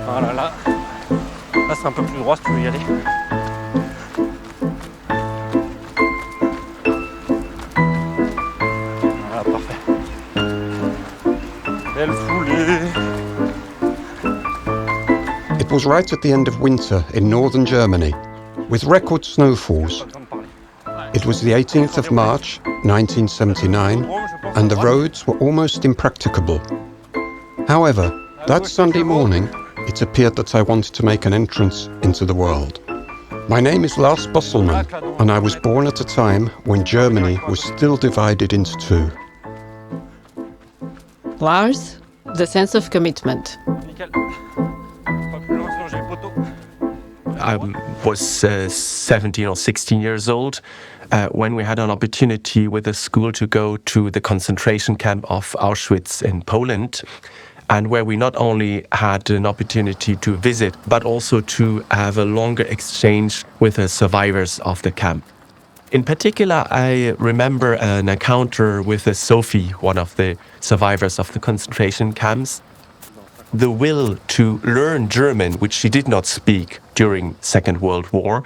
Voilà, là c'est un peu plus droit si tu veux y aller. Voilà, parfait. Belle foulée. It was right at the end of winter in northern Germany, with record snowfalls. It was the 18th of March, 1979, and the roads were almost impracticable. However, that Sunday morning, it appeared that I wanted to make an entrance into the world. My name is Lars Bosselmann, and I was born at a time when Germany was still divided into two. Lars, the sense of commitment. I was 17 or 16 years old when we had an opportunity with the school to go to the concentration camp of Auschwitz in Poland, and where we not only had an opportunity to visit, but also to have a longer exchange with the survivors of the camp. In particular, I remember an encounter with Sophie, one of the survivors of the concentration camps. The will to learn German, which she did not speak during Second World War,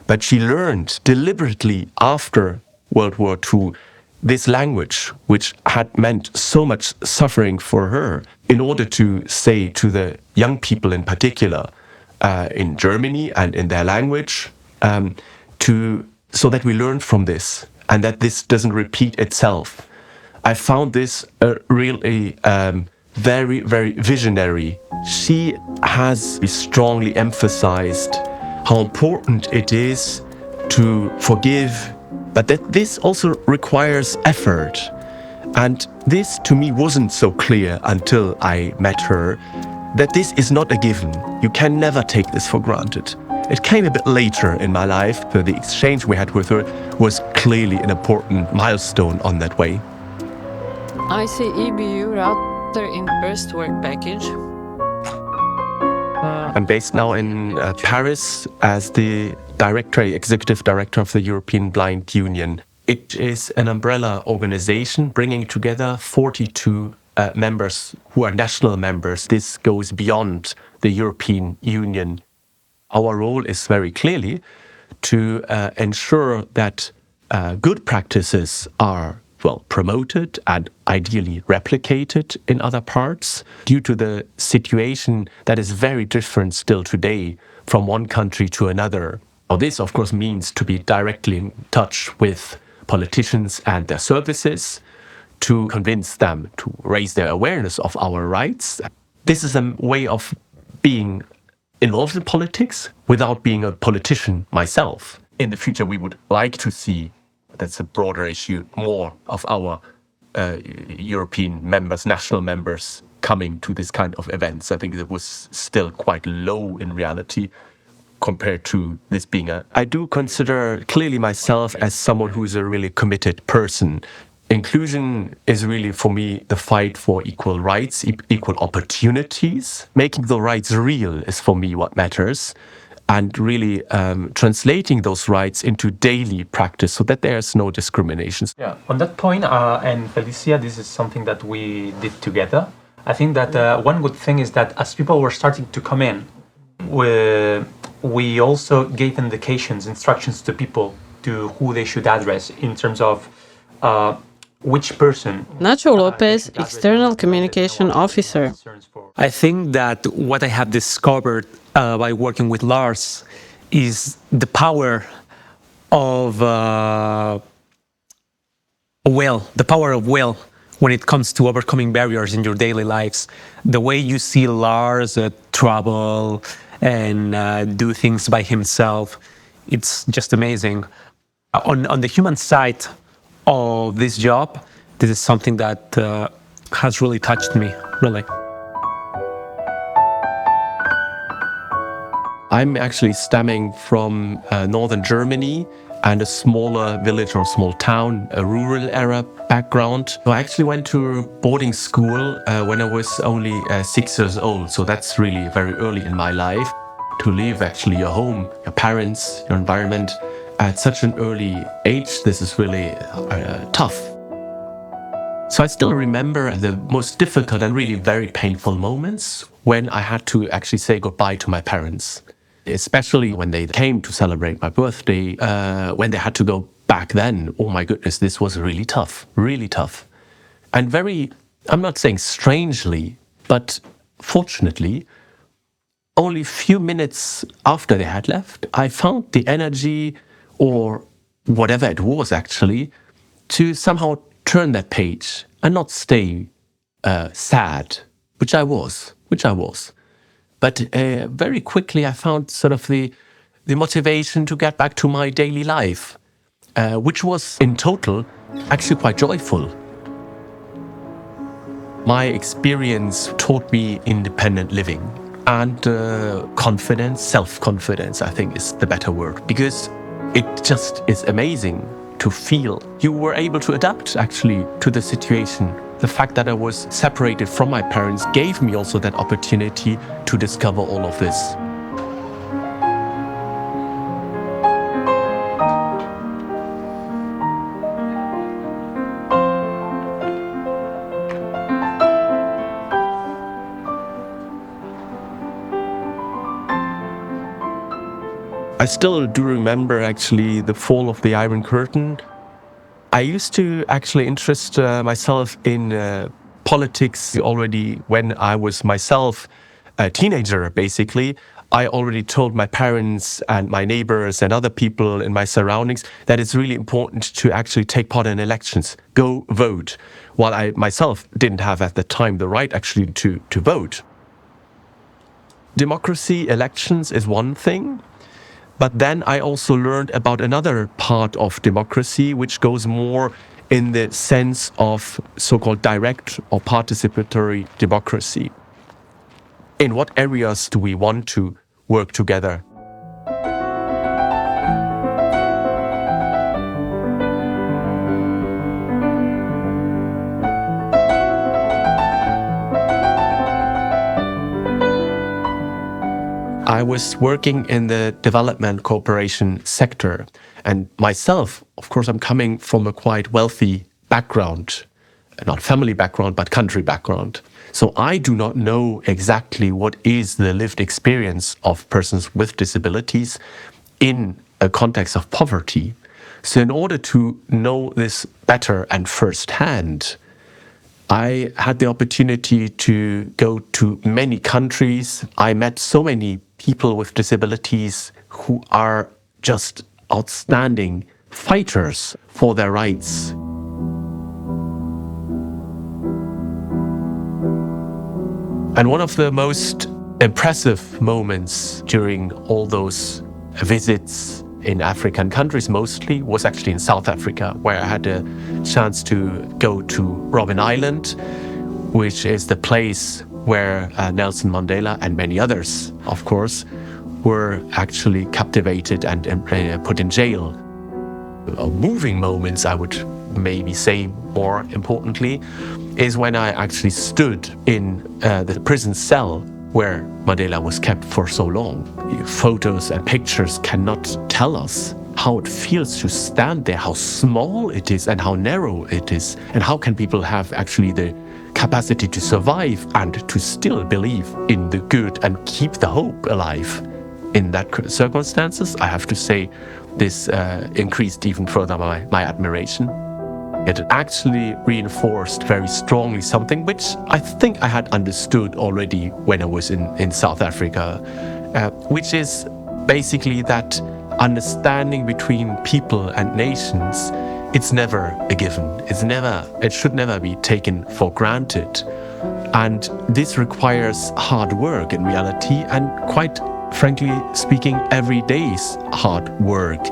but she learned deliberately after World War II this language, which had meant so much suffering for her, in order to say to the young people in particular in Germany and in their language, so that we learn from this and that this doesn't repeat itself. I found this really very, very visionary. She has strongly emphasized how important it is to forgive, but that this also requires effort. And this to me wasn't so clear until I met her, that this is not a given. You can never take this for granted. It came a bit later in my life, so the exchange we had with her was clearly an important milestone on that way. I see EBU rather in first work package. I'm based now in Paris as the executive director of the European Blind Union. It is an umbrella organization bringing together 42 members who are national members. This goes beyond the European Union. Our role is very clearly to ensure that good practices are promoted and ideally replicated in other parts, due to the situation that is very different still today from one country to another. Now, this, of course, means to be directly in touch with politicians and their services, to convince them to raise their awareness of our rights. This is a way of being involved in politics without being a politician myself. In the future, we would like to see, that's a broader issue, more of our European members, national members, coming to this kind of events. I think it was still quite low in reality compared to this being I do consider clearly myself as someone who is a really committed person. Inclusion is really, for me, the fight for equal rights, equal opportunities. Making the rights real is, for me, what matters. And really translating those rights into daily practice so that there's no discrimination. Yeah, on that point, and Felicia, this is something that we did together. I think that one good thing is that as people were starting to come in, we also gave instructions to people to who they should address in terms of which person. Nacho Lopez, External Communication Officer. I think that what I have discovered by working with Lars is the power of will when it comes to overcoming barriers in your daily lives. The way you see Lars travel and do things by himself, it's just amazing. On the human side of this job, this is something that has really touched me, really. I'm actually stemming from northern Germany and a smaller village or small town, a rural era background. So I actually went to boarding school when I was only 6 years old. So that's really very early in my life. To leave actually your home, your parents, your environment at such an early age, this is really tough. So I still remember the most difficult and really very painful moments when I had to actually say goodbye to my parents, especially when they came to celebrate my birthday, when they had to go back then. Oh my goodness, this was really tough. And very, I'm not saying strangely, but fortunately, only a few minutes after they had left, I found the energy, or whatever it was actually, to somehow turn that page and not stay sad, which I was. But very quickly I found sort of the motivation to get back to my daily life, which was in total actually quite joyful. My experience taught me independent living and confidence, self-confidence, I think is the better word, because it just is amazing to feel you were able to adapt actually to the situation. The fact that I was separated from my parents gave me also that opportunity to discover all of this. I still do remember actually the fall of the Iron Curtain. I used to actually interest myself in politics already when I was myself a teenager, basically. I already told my parents and my neighbors and other people in my surroundings that it's really important to actually take part in elections, go vote, while I myself didn't have at the time the right actually to vote. Democracy, elections is one thing. But then I also learned about another part of democracy, which goes more in the sense of so-called direct or participatory democracy. In what areas do we want to work together? I was working in the development cooperation sector, and myself, of course, I'm coming from a quite wealthy background, not family background, but country background. So I do not know exactly what is the lived experience of persons with disabilities in a context of poverty. So in order to know this better and firsthand, I had the opportunity to go to many countries. I met so many people with disabilities who are just outstanding fighters for their rights. And one of the most impressive moments during all those visits in African countries mostly was actually in South Africa, where I had a chance to go to Robben Island, which is the place where Nelson Mandela and many others, of course, were actually captivated and put in jail. Moving moments, I would maybe say more importantly, is when I actually stood in the prison cell where Mandela was kept for so long. Photos and pictures cannot tell us how it feels to stand there, how small it is and how narrow it is, and how can people have actually the capacity to survive and to still believe in the good and keep the hope alive. In that circumstances, I have to say this increased even further my admiration. It actually reinforced very strongly something which I think I had understood already when I was in South Africa, which is basically that understanding between people and nations, it's never a given. It should never be taken for granted. And this requires hard work in reality, and quite frankly speaking, every day's hard work.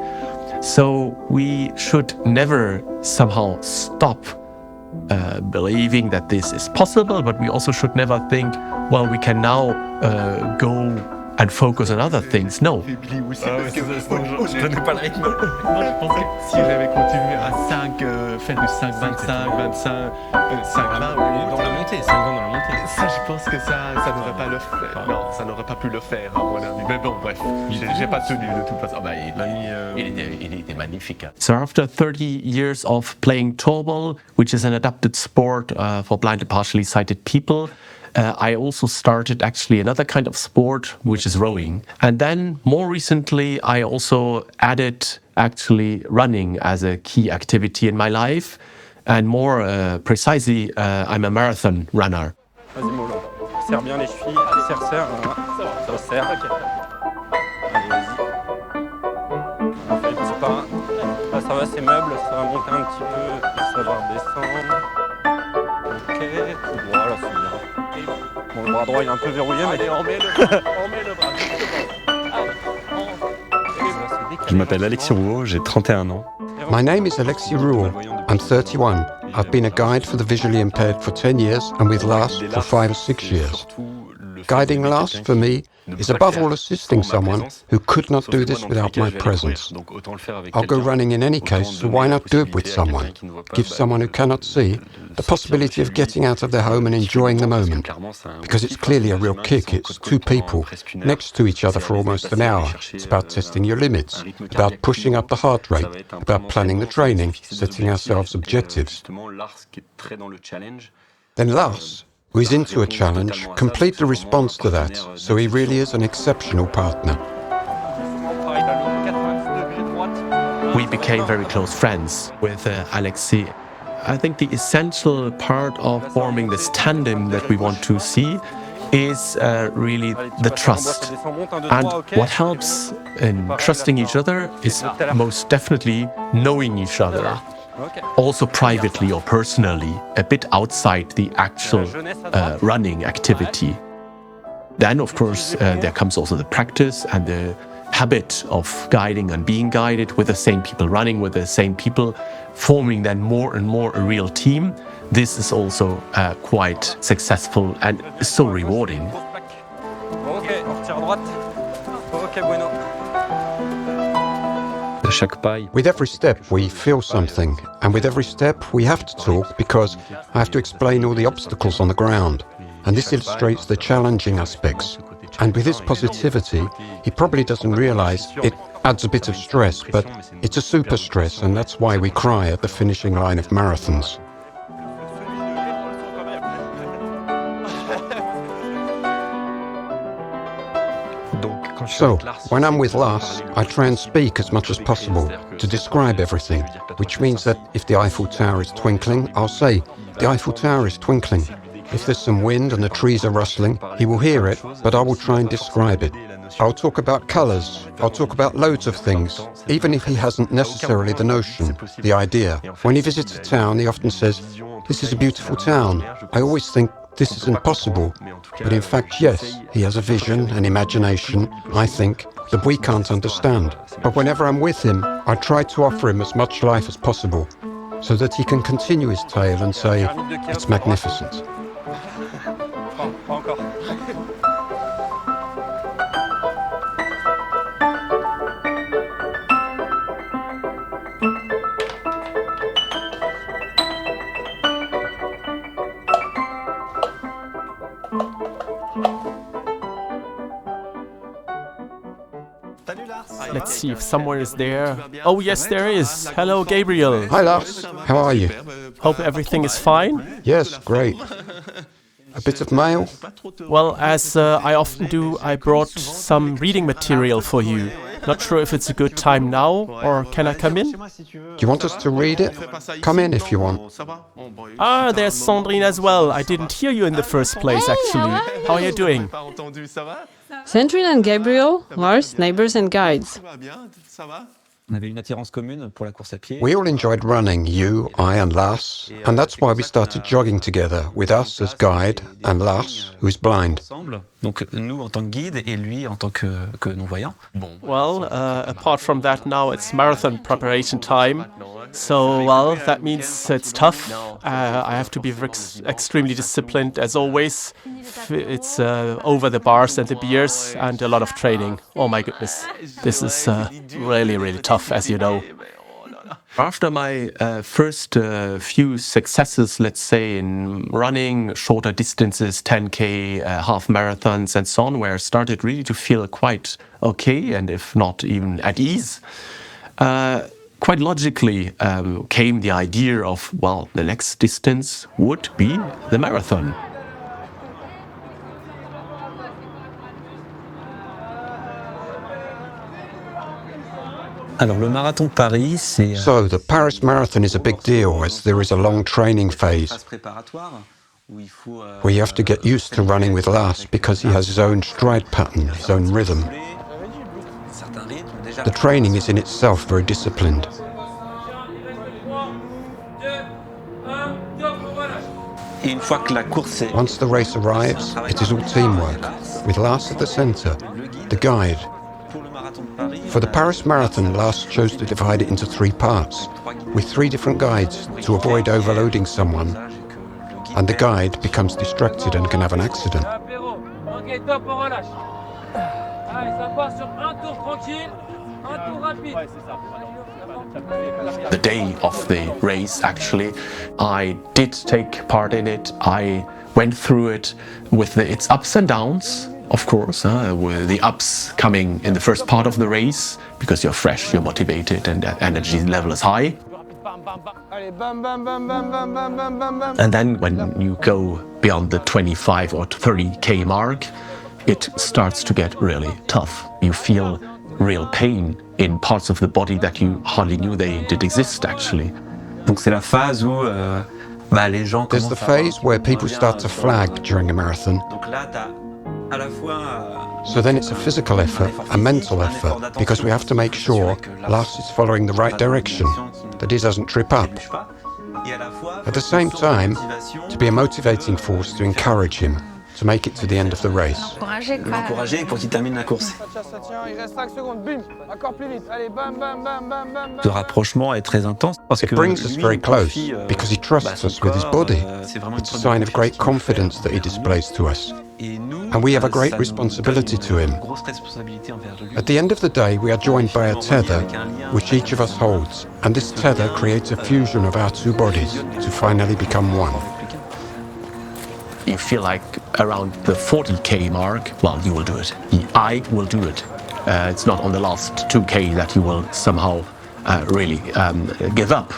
So we should never somehow stop believing that this is possible, but we also should never think, well, we can now go and focus on other things. No. Je donnais pas le rythme. Moi, je pense que si j'avais continué à 5, faire du 5, 25, 25, 5 là, Dans la montée, 5 dans la montée. ça, je pense que ça n'aurait pas le faire. Non, ça n'aurait pas pu le faire, à mon avis. Mais bon, bref, j'ai pas tenu de toute façon. Bah, il était magnifique. So after 30 years of playing tourball, which is an adapted sport for blind and partially sighted people, I also started actually another kind of sport, which is rowing. And then more recently, I also added actually running as a key activity in my life. And more precisely, I'm a marathon runner. Vas-y, mollo. Serre bien les chevilles. Serre. Voilà. Ça serre. Allez, vas-y. On fait les petits pas. Là, ça va, c'est meuble. Ça va monter un petit peu. Ça va redescendre. Ok. Tout droit, là, c'est bien. Bon, le bras droit, il est un peu verrouillé, mais... Allez, on met le bras. Je m'appelle Alexis Rouault, j'ai 31 ans. My name is Alexis Rouault. I'm 31. I've been a guide for the visually impaired for 10 years and with Lars for 5 or 6 years. Guiding Lars, for me, is above all assisting someone who could not do this without my presence. I'll go running in any case, so why not do it with someone? Give someone who cannot see the possibility of getting out of their home and enjoying the moment. Because it's clearly a real kick. It's two people next to each other for almost an hour. It's about testing your limits, about pushing up the heart rate, about planning the training, setting ourselves objectives. Then Lars, who is into a challenge, completely responds to that, so he really is an exceptional partner. We became very close friends with Alexis. I think the essential part of forming this tandem that we want to see is really the trust. And what helps in trusting each other is most definitely knowing each other. Also privately or personally, a bit outside the actual running activity. Then, of course, there comes also the practice and the habit of guiding and being guided with the same people, running with the same people, forming then more and more a real team. This is also quite successful and so rewarding. Ok, on retire à droite. Ok, bueno. With every step we feel something, and with every step we have to talk because I have to explain all the obstacles on the ground. And this illustrates the challenging aspects. And with his positivity, he probably doesn't realize it adds a bit of stress, but it's a super stress, and that's why we cry at the finishing line of marathons. So, when I'm with Lars, I try and speak as much as possible to describe everything, which means that if the Eiffel Tower is twinkling, I'll say, the Eiffel Tower is twinkling. If there's some wind and the trees are rustling, he will hear it, but I will try and describe it. I'll talk about colours, I'll talk about loads of things, even if he hasn't necessarily the notion, the idea. When he visits a town, he often says, "This is a beautiful town." I always think, this is impossible. But in fact, yes, he has a vision, an imagination, I think, that we can't understand. But whenever I'm with him, I try to offer him as much life as possible, so that he can continue his tale and say, it's magnificent. Pas encore. Let's see if someone is there. Oh yes, there is. Hello, Gabriel. Hi Lars, how are you? Hope everything is fine. Yes, great. A bit of mail? Well, as I often do, I brought some reading material for you. Not sure if it's a good time now, or can I come in? Do you want us to read it? Come in if you want. Ah, there's Sandrine as well. I didn't hear you in the first place, actually. How are you doing? Sandrine and Gabriel, Lars, neighbors and guides. We all enjoyed running, you, I and Lars, and that's why we started jogging together, with us as guide and Lars, who is blind. Well, apart from that now, it's marathon preparation time. So, well, that means it's tough. I have to be extremely disciplined, as always. It's over the bars and the beers and a lot of training. Oh my goodness. This is really, really tough, as you know. After my first few successes, let's say, in running shorter distances, 10K, half marathons and so on, where I started really to feel quite okay, and if not even at ease, quite logically came the idea of, well, the next distance would be the marathon. Alors le marathon de Paris, c'est So the Paris Marathon is a big deal as there is a long training phase where you have to get used to running with Lars because he has his own stride pattern, his own rhythm. The training is in itself very disciplined. Once the race arrives, it is all teamwork, with Lars at the centre, the guide. For the Paris Marathon, Lars chose to divide it into 3 parts, with 3 different guides to avoid overloading someone, and the guide becomes distracted and can have an accident. The day of the race, actually, I did take part in it. I went through it with its ups and downs. Of course, with the ups coming in the first part of the race, because you're fresh, you're motivated, and that energy level is high. And then when you go beyond the 25 or 30K mark, it starts to get really tough. You feel real pain in parts of the body that you hardly knew they did exist, actually. donc c'est la phase où les gens There's the phase where people start to flag during a marathon. Donc là t'as à la fois So then it's a physical effort, a mental effort, because we have to make sure Lars is following the right direction, that he doesn't trip up. At the same time, to be a motivating force to encourage him to make it to the end of the race. l'encourager pour qu'il termine la course. Ce rapprochement est très intense parce It que brings us very close because he trusts us with his body. C'est vraiment It's a sign of great confidence that he displays to us. And we have a great responsibility to him. At the end of the day, we are joined by a tether, which each of us holds, and this tether creates a fusion of our 2 bodies to finally become one. You feel like around the 40K mark, well, you will do it. I will do it. It's not on the last 2K that you will somehow really give up.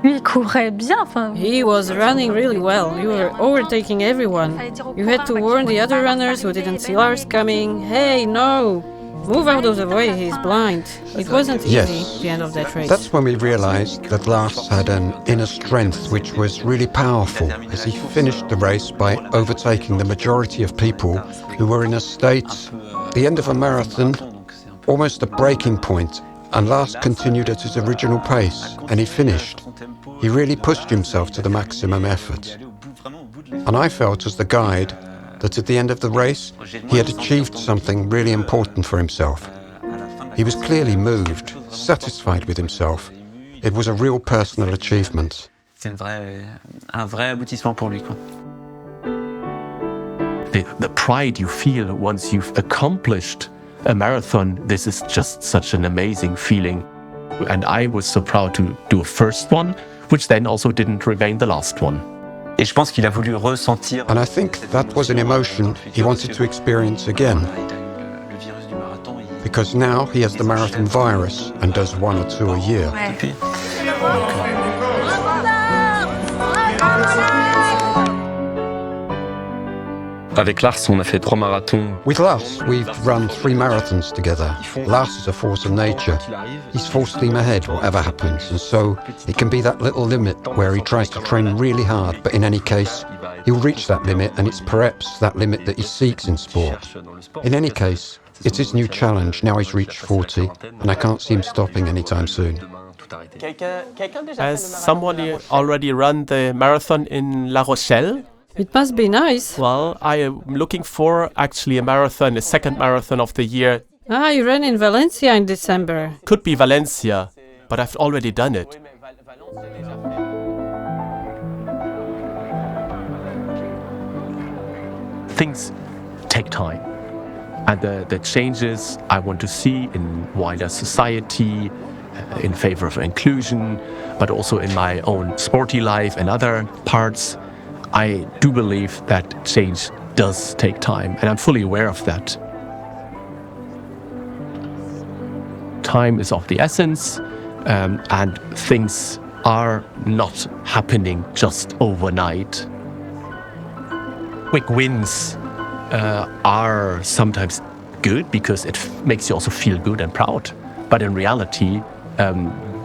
Lui, il courait bien, enfin. He was running really well. You were overtaking everyone. You had to warn the other runners who didn't see Lars coming. Hey, no! Move out of the way, he's blind. It wasn't easy, Yes. the end of that race. That's when we realized that Lars had an inner strength which was really powerful as he finished the race by overtaking the majority of people who were in a state, the end of a marathon, almost a breaking point, and Lars continued at his original pace, and he finished. He really pushed himself to the maximum effort. And I felt as the guide that at the end of the race, he had achieved something really important for himself. He was clearly moved, satisfied with himself. It was a real personal achievement. C'est un vrai aboutissement pour lui, quoi. The pride you feel once you've accomplished a marathon, this is just such an amazing feeling. And I was so proud to do a first one, which then also didn't remain the last one. Et je pense qu'il a voulu ressentir. And I think that was an emotion he wanted to experience again, because now he has the marathon virus and does 1 or 2 a year. Avec Lars, on a fait 3 marathons. With Lars, we've run 3 marathons together. Lars is a force of nature. He's full steam ahead, whatever happens, and so it can be that little limit where he tries to train really hard, but in any case, he'll reach that limit, and it's perhaps that limit that he seeks in sport. In any case, it's his new challenge. Now he's reached 40, and I can't see him stopping anytime soon. Has somebody already run the marathon in La Rochelle? It must be nice. Well, I am looking for actually a marathon, a second marathon of the year. Ah, you ran in Valencia in December. Could be Valencia, but I've already done it. Things take time. And the changes I want to see in wider society, in favor of inclusion, but also in my own sporty life and other parts, I do believe that change does take time, and I'm fully aware of that. Time is of the essence, and things are not happening just overnight. Quick wins are sometimes good because it makes you also feel good and proud, but in reality,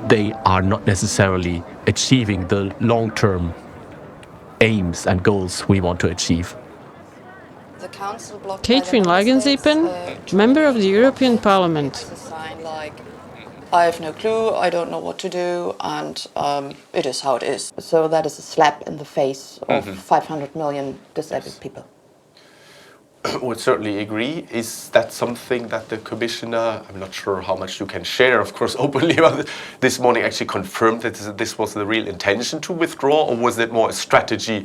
they are not necessarily achieving the long-term aims and goals we want to achieve. Catherine Lagenzipen, member of the European Parliament. I have no clue, I don't know what to do, and it is how it is. So that is a slap in the face of 500 million disabled people. I would certainly agree. Is that something that the Commissioner, I'm not sure how much you can share, of course, openly about it, this morning actually confirmed that this was the real intention to withdraw, or was it more a strategy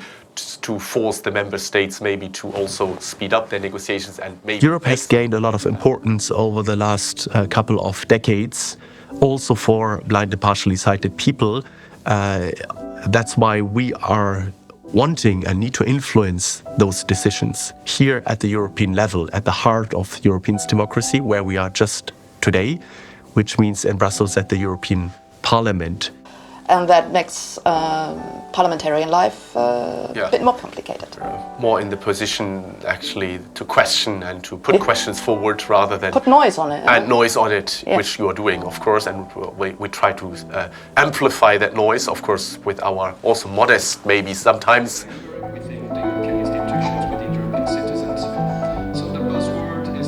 to force the member states maybe to also speed up their negotiations and maybe... Europe has gained a lot of importance over the last couple of decades, also for blind and partially sighted people. That's why we are wanting and need to influence those decisions here at the European level, at the heart of European democracy, where we are just today, which means in Brussels at the European Parliament. And that makes parliamentarian life a bit more complicated. More in the position actually to question and to put questions forward rather than... Put noise on it. And noise on it, which you are doing, of course, and we try to amplify that noise, of course, with our also modest, maybe sometimes.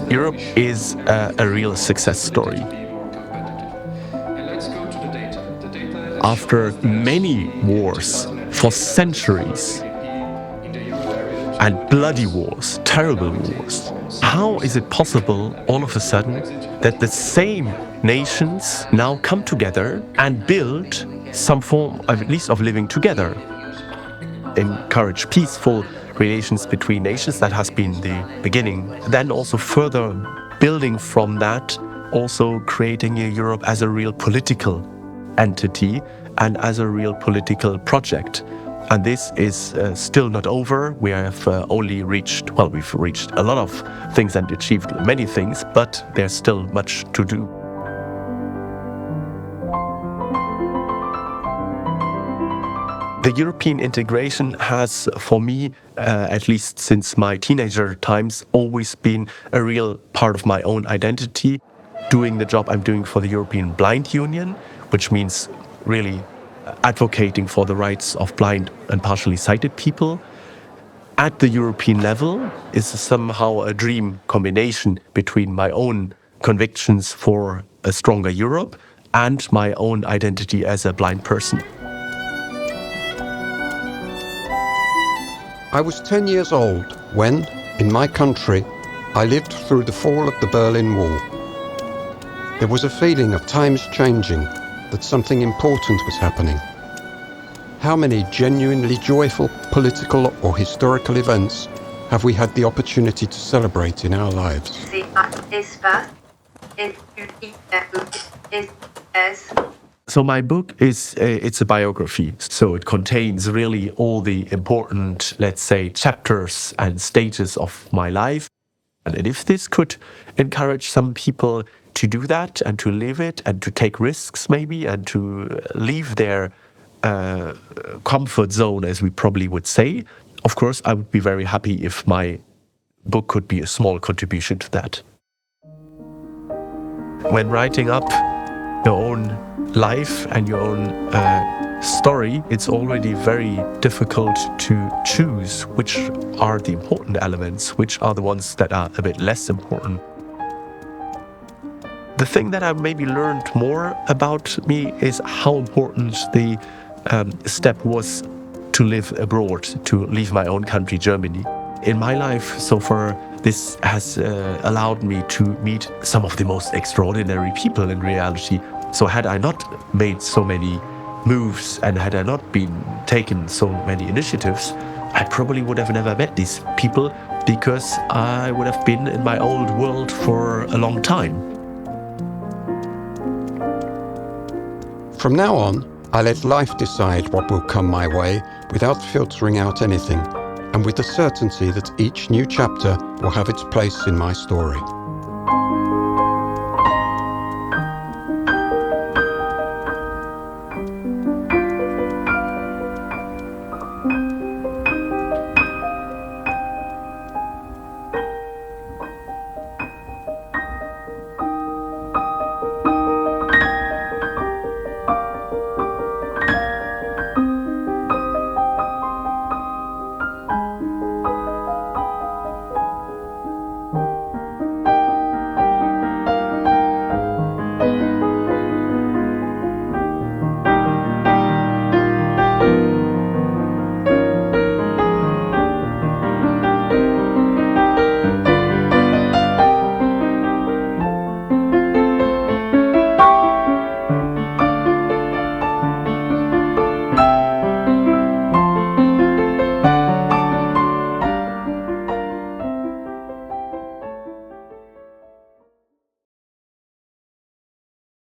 Europe is a real success story. After many wars for centuries and bloody wars, terrible wars, how is it possible all of a sudden that the same nations now come together and build some form, at least, of living together? Encourage peaceful relations between nations, that has been the beginning. Then also further building from that, also creating a Europe as a real political entity and as a real political project. And this is still not over. We have only reached, well, we've reached a lot of things and achieved many things, but there's still much to do. The European integration has, for me, at least since my teenager times, always been a real part of my own identity. Doing the job I'm doing for the European Blind Union, which means really advocating for the rights of blind and partially sighted people at the European level is somehow a dream combination between my own convictions for a stronger Europe and my own identity as a blind person. I was 10 years old when, in my country, I lived through the fall of the Berlin Wall. There was a feeling of times changing, that something important was happening. How many genuinely joyful political or historical events have we had the opportunity to celebrate in our lives? So my book it's a biography, so it contains really all the important, let's say, chapters and stages of my life. And if this could encourage some people to do that and to live it and to take risks maybe and to leave their comfort zone, as we probably would say, of course I would be very happy if my book could be a small contribution to that. When writing up your own life and your own story, it's already very difficult to choose which are the important elements, which are the ones that are a bit less important. The thing that I maybe learned more about me is how important the step was to live abroad, to leave my own country, Germany. In my life so far, this has allowed me to meet some of the most extraordinary people in reality. So had I not made so many moves and had I not been taken so many initiatives, I probably would have never met these people because I would have been in my old world for a long time. From now on, I let life decide what will come my way without filtering out anything, and with the certainty that each new chapter will have its place in my story.